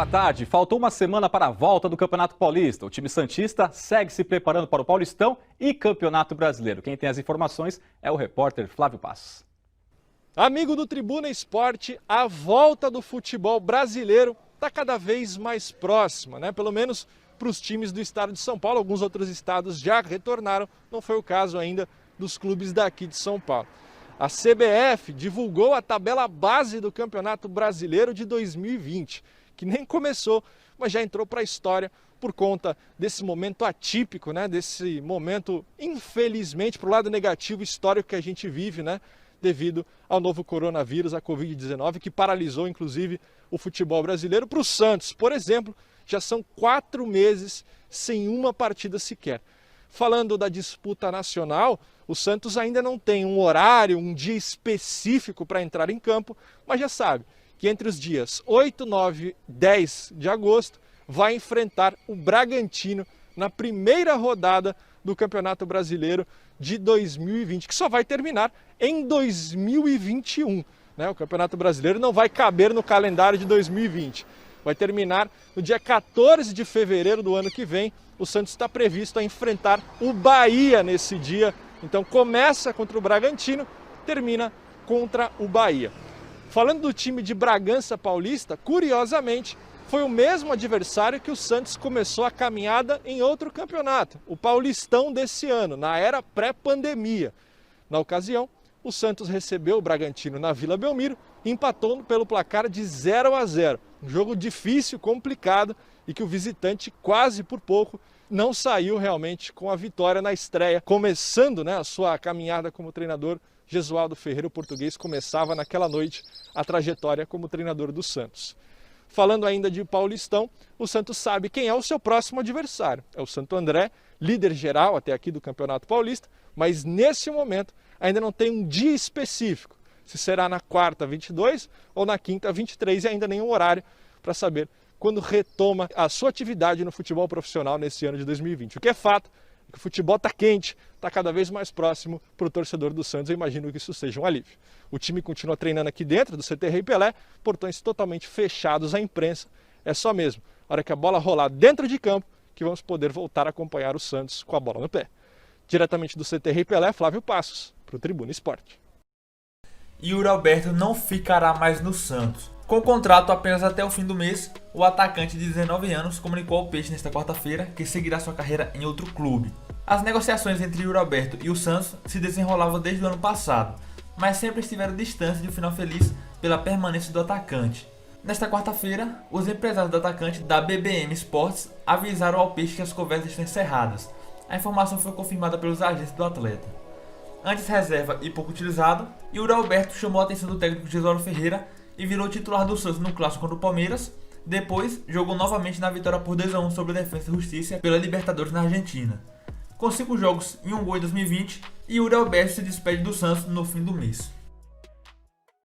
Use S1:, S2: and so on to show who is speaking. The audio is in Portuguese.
S1: Boa tarde. Faltou uma semana para a volta do Campeonato Paulista. O time santista segue se preparando para o Paulistão e Campeonato Brasileiro. Quem tem as informações é o repórter Flávio Passos.
S2: Amigo do Tribuna Esporte, a volta do futebol brasileiro está cada vez mais próxima, né? Pelo menos para os times do estado de São Paulo. Alguns outros estados já retornaram, não foi o caso ainda dos clubes daqui de São Paulo. A CBF divulgou a tabela base do Campeonato Brasileiro de 2020, que nem começou, mas já entrou para a história por conta desse momento atípico, né? Desse momento, infelizmente, para o lado negativo histórico que a gente vive, né? Devido ao novo coronavírus, a Covid-19, que paralisou, inclusive, o futebol brasileiro. Para o Santos, por exemplo, já são 4 meses sem uma partida sequer. Falando da disputa nacional, o Santos ainda não tem um horário, um dia específico para entrar em campo, mas já sabe que entre os dias 8, 9 e 10 de agosto vai enfrentar o Bragantino na primeira rodada do Campeonato Brasileiro de 2020, que só vai terminar em 2021. Né? O Campeonato Brasileiro não vai caber no calendário de 2020. Vai terminar no dia 14 de fevereiro do ano que vem. O Santos está previsto a enfrentar o Bahia nesse dia. Então começa contra o Bragantino, termina contra o Bahia. Falando do time de Bragança Paulista, curiosamente, foi o mesmo adversário que o Santos começou a caminhada em outro campeonato, o Paulistão desse ano, na era pré-pandemia. Na ocasião, o Santos recebeu o Bragantino na Vila Belmiro e empatou pelo placar de 0-0. Um jogo difícil, complicado e que o visitante quase por pouco não saiu realmente com a vitória na estreia. Começando, né, a sua caminhada como treinador, Jesualdo Ferreira, o português, começava naquela noite a trajetória como treinador do Santos. Falando ainda de Paulistão, o Santos sabe quem é o seu próximo adversário. É o Santo André, líder geral até aqui do Campeonato Paulista, mas nesse momento ainda não tem um dia específico. Se será na quarta 22 ou na quinta 23 e ainda nenhum horário para saber quando retoma a sua atividade no futebol profissional nesse ano de 2020. O que é fato é que o futebol está quente, está cada vez mais próximo para o torcedor do Santos. Eu imagino que isso seja um alívio. O time continua treinando aqui dentro do CT Rei Pelé, portões totalmente fechados à imprensa. É só mesmo, na hora que a bola rolar dentro de campo, que vamos poder voltar a acompanhar o Santos com a bola no pé. Diretamente do CT Rei Pelé, Flávio Passos, para o Tribuna Esporte.
S3: Yuri Alberto não ficará mais no Santos. Com contrato apenas até o fim do mês, o atacante de 19 anos comunicou ao Peixe nesta quarta-feira que seguirá sua carreira em outro clube. As negociações entre Yuri Alberto e o Santos se desenrolavam desde o ano passado, mas sempre estiveram distantes de um final feliz pela permanência do atacante. Nesta quarta-feira, os empresários do atacante da BBM Sports avisaram ao Peixe que as conversas estão encerradas. A informação foi confirmada pelos agentes do atleta. Antes reserva e pouco utilizado, Yuri Alberto chamou a atenção do técnico Jesualdo Ferreira e virou titular do Santos no clássico contra o Palmeiras. Depois, jogou novamente na vitória por 2-1 sobre o Defensa e Justiça pela Libertadores na Argentina. Com 5 jogos e 1 gol em 2020, Yuri Alberto se despede do Santos no fim do mês.